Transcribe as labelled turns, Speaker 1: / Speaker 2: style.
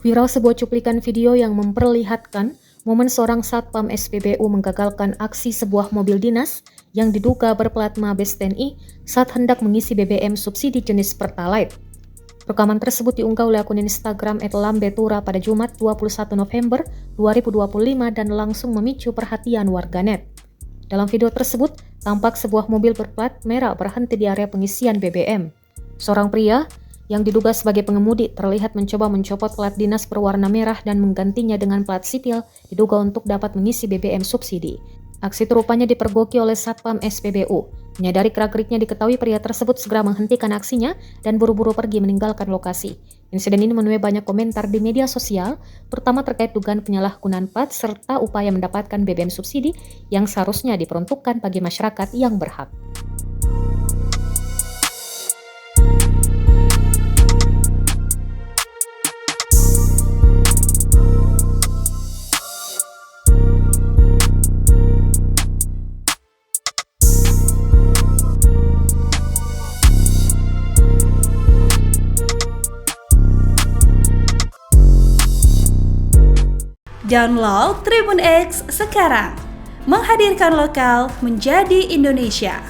Speaker 1: Viral sebuah cuplikan video yang memperlihatkan momen seorang satpam SPBU menggagalkan aksi sebuah mobil dinas yang diduga berplat Mabes TNI saat hendak mengisi BBM subsidi jenis Pertalite. Rekaman tersebut diunggah oleh akun Instagram @lambetura pada Jumat 21 November 2025 dan langsung memicu perhatian warganet. Dalam video tersebut, tampak sebuah mobil berplat merah berhenti di area pengisian BBM. Seorang pria yang diduga sebagai pengemudi terlihat mencoba mencopot plat dinas berwarna merah dan menggantinya dengan plat sipil diduga untuk dapat mengisi BBM subsidi. Aksi itu rupanya dipergoki oleh Satpam SPBU. Menyadari gerak-geriknya diketahui pria tersebut segera menghentikan aksinya dan buru-buru pergi meninggalkan lokasi. Insiden ini menuai banyak komentar di media sosial, terutama terkait dugaan penyalahgunaan plat serta upaya mendapatkan BBM subsidi yang seharusnya diperuntukkan bagi masyarakat yang berhak.
Speaker 2: Download Tribun X sekarang, menghadirkan lokal menjadi Indonesia.